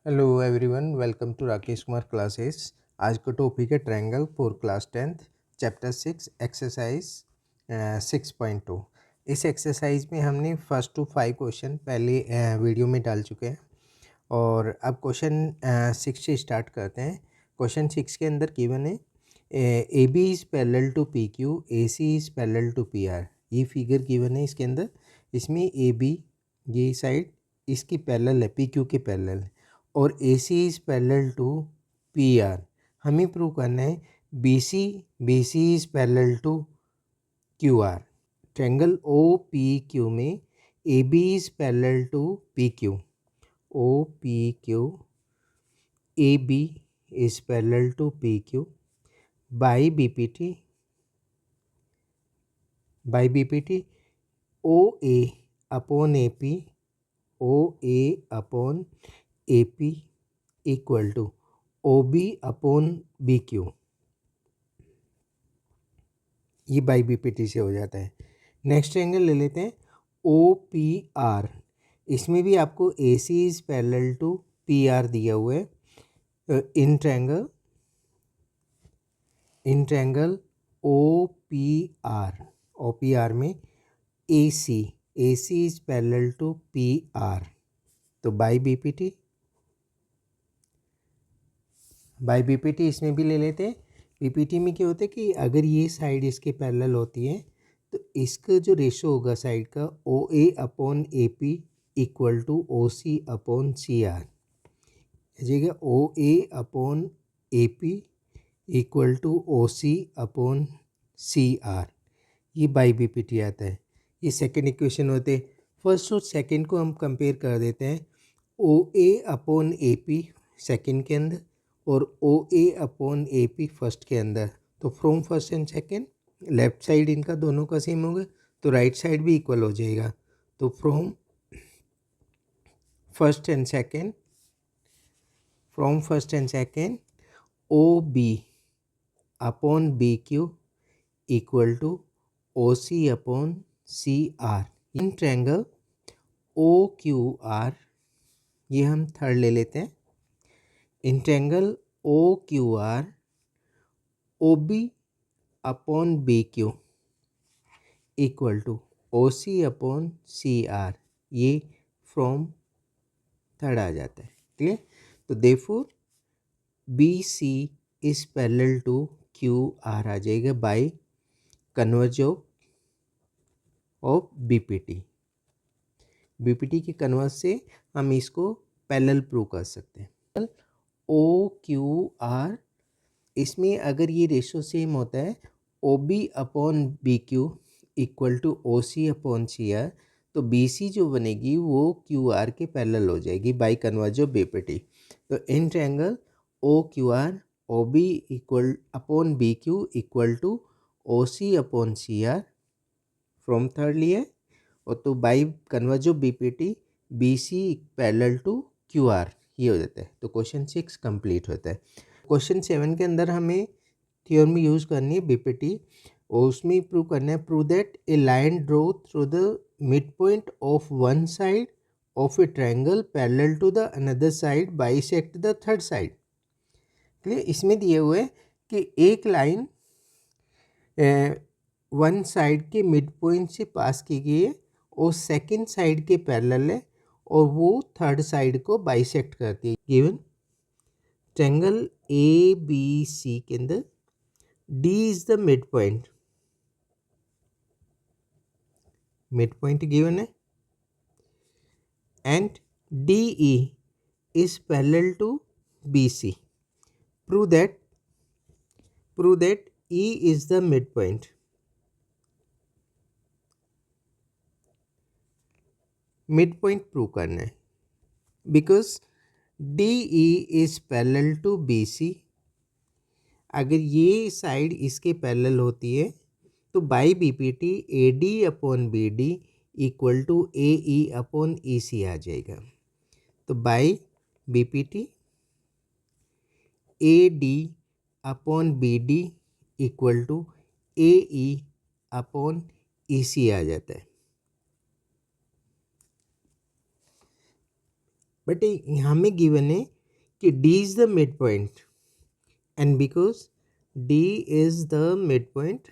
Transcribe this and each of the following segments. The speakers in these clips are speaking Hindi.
Hello everyone, welcome to Rakesh Kumar classes. आज का टॉपिक है triangle for class 10th chapter 6 exercise 6.2। इस एक्सरसाइज में हमने फर्स्ट टू 5 क्वेश्चन पहले वीडियो में डाल चुके हैं और अब क्वेश्चन 6 से स्टार्ट करते हैं। क्वेश्चन 6 के अंदर गिवन है A B is parallel to P Q, A C is parallel to P R. ये फिगर गिवन है इसके अंदर। इसमें ए बी ये साइड इसकी पैरेलल है, पी क्यू के पैरेलल है और A C is parallel to P R. हमें प्रूव करना है B C is parallel to Q R. Triangle O P Q में A B is parallel to P Q, O P Q, A B is parallel to P Q by B P T O A upon A P, O A upon A P equal to O B upon B Q. ये बाई बी पी टी से हो जाता है। नेक्स्ट एंगल ले लेते हैं ओ पी आर। इसमें भी आपको A C is parallel to P R दिया हुआ है। In triangle O P R में A C is parallel to P R. तो बाई बी पी टी इसमें भी ले लेते हैं। पीपीटी में क्या होता है कि अगर ये साइड इसके पैरेलल होती है तो इसका जो रेशो होगा साइड का O A upon A P equal to O C upon C R. जगह O A upon A P equal to O C upon C R. ये बाई बी पी टी आता है। ये सेकेंड इक्वेशन होते हैं। फर्स्ट और सेकेंड को हम कंपेयर कर देते हैं। ओ A upon A P second के अंदर और ओ A upon A P first के अंदर। तो from first and second left side इनका दोनों का सेम होगा तो राइट साइड भी इक्वल हो जाएगा। तो from first and second O B upon B Q equal to O C upon C R. In triangle O Q R, ये हम थर्ड ले लेते हैं। In triangle O Q R O B upon B Q equal to O C upon C R. ये फ्रॉम थर्ड आ जाता है। क्लियर? तो therefore B C is parallel to Q R आ जाएगा by converse of BPT. BPT के कन्वर्ज से हम इसको पैरेलल प्रूव कर सकते हैं। ओ क्यू आर, इसमें अगर ये रेशो सेम होता है O B upon B Q equal to O C upon C R, तो बी सी जो बनेगी वो क्यू आर के पैरेलल हो जाएगी बाई कन्वर्ज ऑफ बीपीटी। तो in triangle O Q R O B equal upon B Q equal to O C upon C R from third लिए और तो by converse of BPT B C parallel to Q R, ये हो जाता है। तो क्वेश्चन 6 कंप्लीट होता है। क्वेश्चन 7 के अंदर हमें थ्योरम यूज़ करनी है बीपीटी और उसमें प्रूव करना है prove that a line draw through the mid point of one side of a triangle parallel to the another side bisect the third side. Clear? इसमें दिए हुए कि एक लाइन वन साइड के मिड पॉइंट से पास की गई है और सेकंड साइड के पैरेलल है और वो थर्ड साइड को बाइसेक्ट करती है। Given triangle A B C के अंदर D is the mid point given है and D E is parallel to B C. Prove that E is the mid point. Midpoint prove करना है because D E is parallel to B C. अगर ये साइड इसके पैरेलल होती है तो by B P T A D upon B D equal to A E upon E C आ जाएगा। तो by B P T A D upon B D equal to A E upon E C आ जाता है। बट यहाँ में गिवन है कि D is the midpoint, and because D is the midpoint,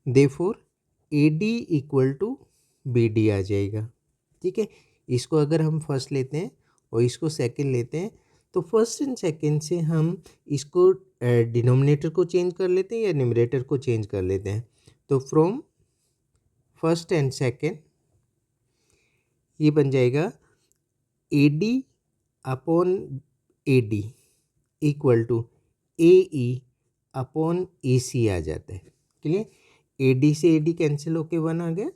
therefore AD equal to BD आ जाएगा। ठीक है, इसको अगर हम फर्स्ट लेते हैं और इसको सेकंड लेते हैं तो फर्स्ट एंड सेकंड से हम इसको डिनोमिनेटर को चेंज कर लेते हैं या न्यूमरेटर को चेंज कर लेते हैं। तो फ्रॉम फर्स्ट एंड सेकंड ये बन जाएगा AD upon AD equal to AE upon AC आ जाता है। क्लियर, AD से AD कैंसिल होके 1 आ गया,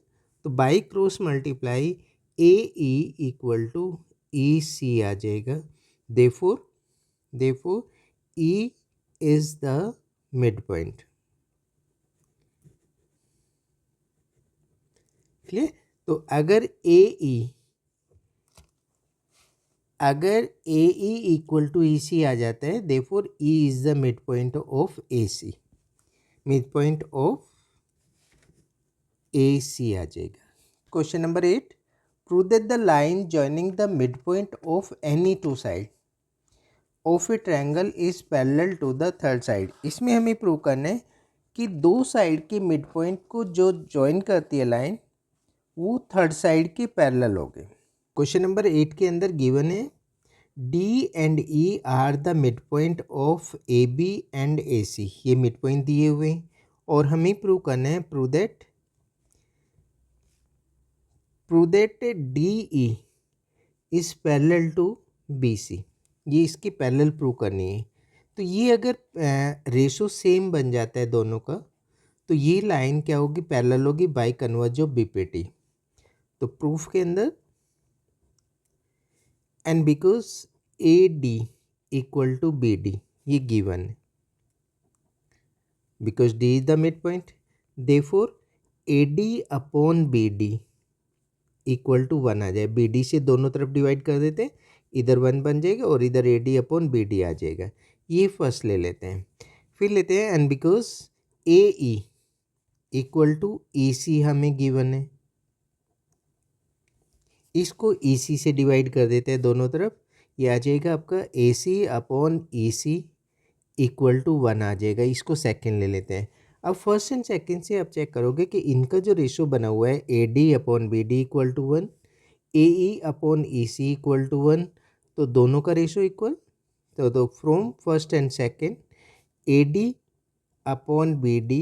तो by cross multiply AE equal to EC आ जाएगा। Therefore E is the mid point. Clear, तो अगर AE इक्वल टू EC आ जाता है, therefore E is the mid point of AC, mid point of AC आ जाएगा। Question number 8, prove that the line joining the mid point of any two side of a triangle is parallel to the third side. इसमें हमें प्रूव करना है कि दो साइड के मिड पॉइंट को जो ज्वाइन करती है लाइन, वो थर्ड साइड के पैरेलल हो गए। क्वेश्चन नंबर 8 के अंदर गिवन है D and E are the mid point of AB and AC। ये मिड पॉइंट दिए हुए हैं और हमें प्रूव करना है prove that DE is parallel to BC। ये इसकी पैरेलल प्रूव करनी है। तो ये अगर रेशो सेम बन जाता है दोनों का, तो ये लाइन क्या होगी, पैरेलल होगी बाय कन्वर्ज ऑफ BPT। तो प्रूफ के अंदर and because AD equal to BD ये गिवन है, because D is the mid point, therefore AD upon BD equal to 1 आ जाए। BD से दोनों तरफ डिवाइड कर देते हैं, इधर 1 बन जाएगा और इधर AD अपॉन BD आ जाएगा। ये फर्स्ट ले लेते हैं, फिर लेते हैं and because AE equal to EC हमें गिवन है, इसको EC से डिवाइड कर देते हैं दोनों तरफ, ये आ जाएगा आपका AC upon EC equal to 1 आ जाएगा। इसको सेकंड ले लेते हैं। अब फर्स्ट एंड सेकंड से आप चेक करोगे कि इनका जो रेशो बना हुआ है AD upon BD equal to 1, AE upon EC equal to 1, तो दोनों का रेशो इक्वल। तो from first and second AD upon BD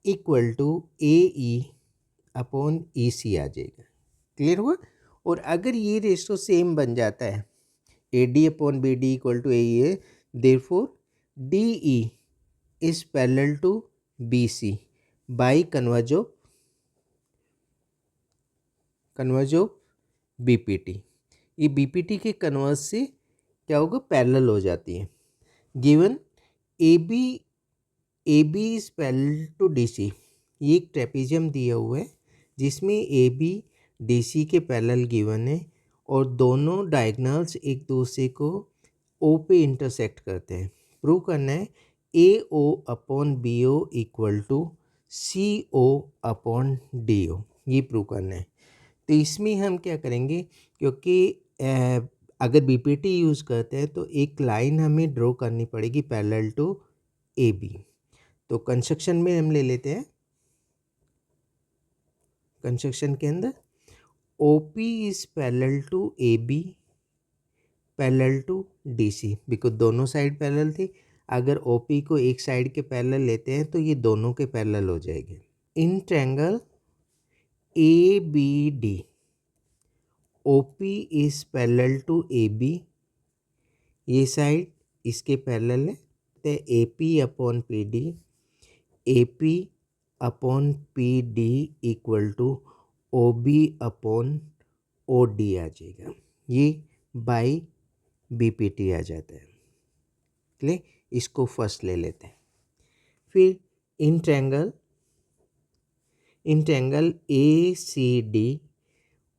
equal to AE upon EC आ जाएगा। क्लियर हुआ। और अगर ये रेशो सेम बन जाता है AD upon BD equal to AE है, therefore DE is parallel to BC by converse of BPT। ये BPT के कन्वर्ज से क्या होगा, पैरेलल हो जाती है। Given AB is parallel to DC, ये एक ट्रेपेजियम दिया हुआ है जिसमें AB DC के पैरेलल गिवन है और दोनों डायगोनल्स एक दूसरे को O पे इंटरसेक्ट करते हैं। प्रूव करना है AO upon BO equal to CO upon DO, ये प्रूव करना है। तो इसमें हम क्या करेंगे, क्योंकि अगर BPT यूज़ करते हैं तो एक लाइन हमें ड्रॉ करनी पड़ेगी पैरेलल टू AB। तो कंस्ट्रक्शन में हम ले लेते हैं, कंस्ट्रक्शन के अंदर OP is parallel to AB parallel to DC, because दोनों साइड पैरेलल थी। अगर OP को एक साइड के पैरेलल लेते हैं तो ये दोनों के पैरेलल हो जाएंगे। In triangle ABD OP is parallel to AB, ये साइड इसके पैरेलल है, तो AP upon PD, AP upon PD equal to OB upon OD आ जाएगा। ये बाई BPT आ जाता है। क्लियर, इसको फर्स्ट ले लेते हैं। फिर in triangle ACD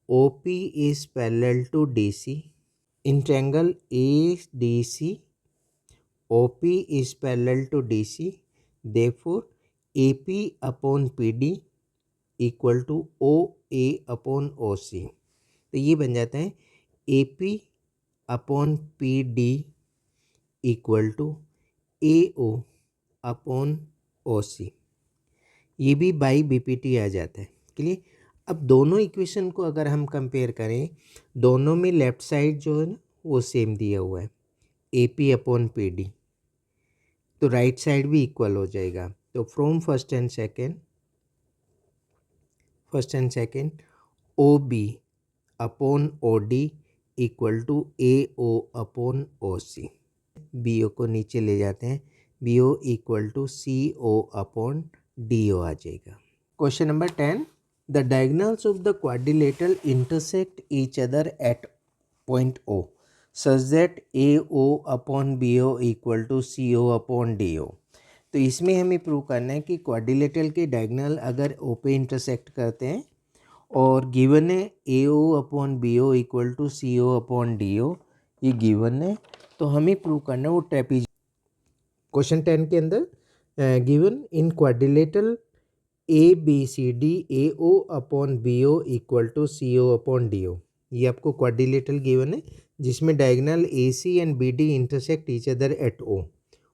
OP is parallel to DC, in triangle ADC OP is parallel to DC, therefore AP upon PD equal to OA upon OC। तो ये बन जाता है A P upon P D equal to A O upon O C. ये भी बाई बीपीटी आ जाता है। क्लियर। अब दोनों इक्वेशन को अगर हम कंपेयर करें, दोनों में लेफ्ट साइड जो है ना वो सेम दिया हुआ है, A P upon P D, तो राइट साइड भी इक्वल हो जाएगा। तो from first and second O B upon O D equal to A O upon O C. B O को नीचे ले जाते हैं, B O equal to C O upon D O आ जाएगा। Question number 10, the diagonals of the quadrilateral intersect each other at point O such that A O upon B O equal to C O upon D O. तो इसमें हमें प्रूव करना है कि क्वाड्रिलेटरल के डायगोनल अगर ओ पे इंटरसेक्ट करते हैं और गिवन है A O upon B O equal to C O upon D O, ये गिवन है, तो हमें प्रूव करना है वो ट्रेपीज। क्वेश्चन 10 के अंदर given in quadrilateral A B C D A O upon B O equal to C O upon D O. ये आपको क्वाड्रिलेटरल गिवन है जिसमें diagonal A C and B D intersect each other at O.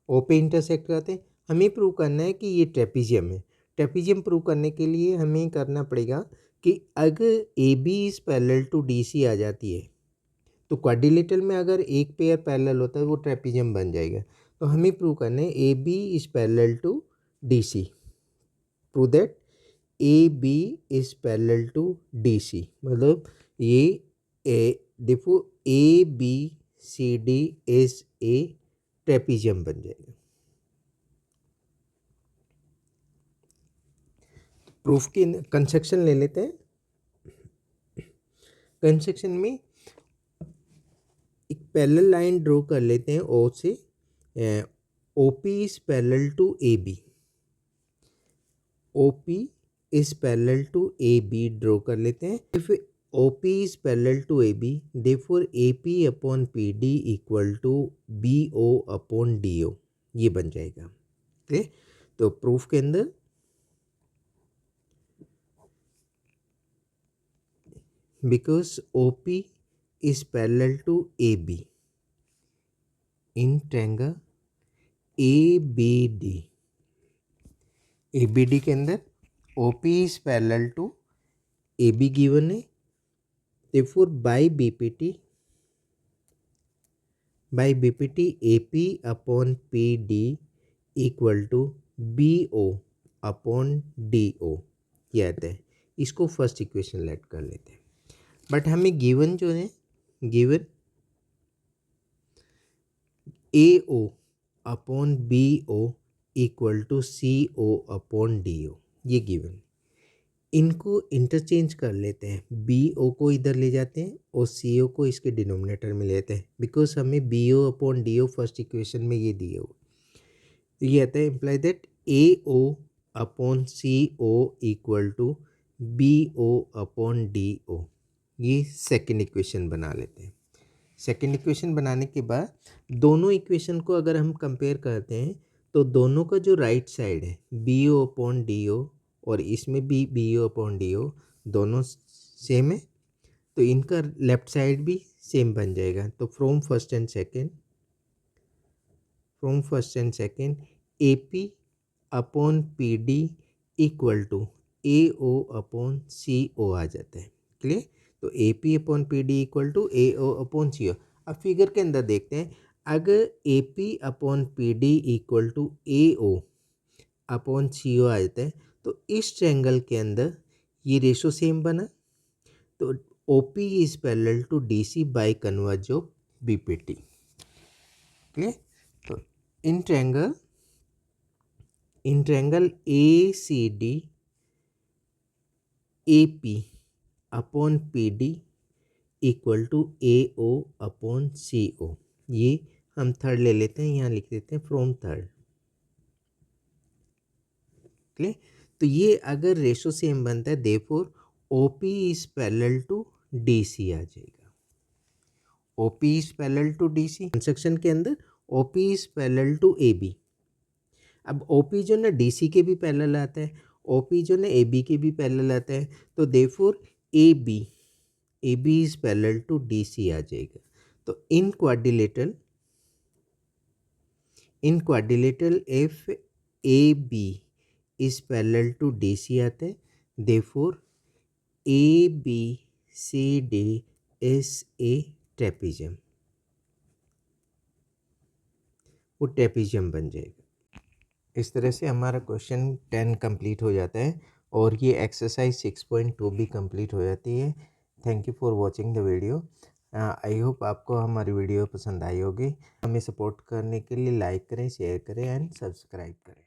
O पे इंटरसेक्ट करते हैं। हमें प्रूव करना है कि ये ट्रेपीजियम है। ट्रेपीजियम प्रूव करने के लिए हमें करना पड़ेगा कि अगर A B is parallel to D C आ जाती है, तो क्वाड्रिलेटरल में अगर एक पेयर पैरेलल होता है वो ट्रेपीजियम बन जाएगा। तो हमें प्रूव करना है A B is parallel to D C. Prove that A B is parallel to D C, मतलब ये देखो A B C D is a trapezium बन जाएगा। प्रूफ की कंस्ट्रक्शन ले लेते हैं। कंस्ट्रक्शन में एक पैरेलल लाइन ड्रॉ कर लेते हैं ओ से। O P is parallel to A B, O P is parallel to A B draw कर लेते हैं। If O P is parallel to A B, therefore A P upon P D equal to B O upon D O, ये बन जाएगा। ठीक, तो प्रूफ के अंदर because OP is parallel to AB in triangle ABD, ABD के अंदर OP is parallel to AB given है, therefore by BPT AP upon PD equal to BO upon DO, ये आता है। इसको फर्स्ट इक्वेशन लेट कर लेते हैं। बट हमें गिवन जो है, given A O upon B O equal to C O upon D O, ये गिवन। इनको इंटरचेंज कर लेते हैं, बी ओ को इधर ले जाते हैं और सी ओ को इसके डिनोमिनेटर में लेते हैं, बिकॉज हमें B O upon D O first equation में ये दिए हुए। तो ये आता है imply that A O upon C O equal to B O upon D O. ये सेकेंड इक्वेशन बना लेते हैं। सेकेंड इक्वेशन बनाने के बाद दोनों इक्वेशन को अगर हम कंपेयर करते हैं तो दोनों का जो राइट साइड है B O upon D O और इसमें भी B O upon D O दोनों सेम है, तो इनका लेफ्ट साइड भी सेम बन जाएगा। तो from first and second A P upon P D equal to A O upon C O आ जाता है। क्लियर। तो A P upon P D equal to A O upon C O. अब फिगर के अंदर देखते हैं, अगर A P upon P D equal to A O upon C O आ जाता है, तो इस ट्रायंगल के अंदर ये रेशो सेम बना, तो O P is parallel to D C by converse of B P T. Clear. तो in triangle A C D A P upon P D equal to A O upon C O, ये हम थर्ड ले लेते हैं, यहाँ लिख देते हैं फ्रॉम थर्ड। क्लियर। तो ये अगर रेशो सेम बनता है, therefore O P is parallel to D C आ जाएगा। O P is parallel to D C construction के अंदर O P is parallel to A B. अब ओ पी जो ना डी सी के भी पैरेलल आता है, ओ पी जो ना ए बी के भी पैरेलल आता है, तो therefore A B A B is parallel to D C आ जाएगा। तो in quadrilateral if A B is parallel to D C आता है, therefore A B C D is a trapezium, वो ट्रेपेजियम बन जाएगा। इस तरह से हमारा क्वेश्चन 10 कंप्लीट हो जाता है और ये एक्सरसाइज 6.2 भी कंप्लीट हो जाती है। Thank you for watching the video. I hope आपको हमारी वीडियो पसंद आई होगी। हमें सपोर्ट करने के लिए लाइक करें, शेयर करें एंड सब्सक्राइब करें।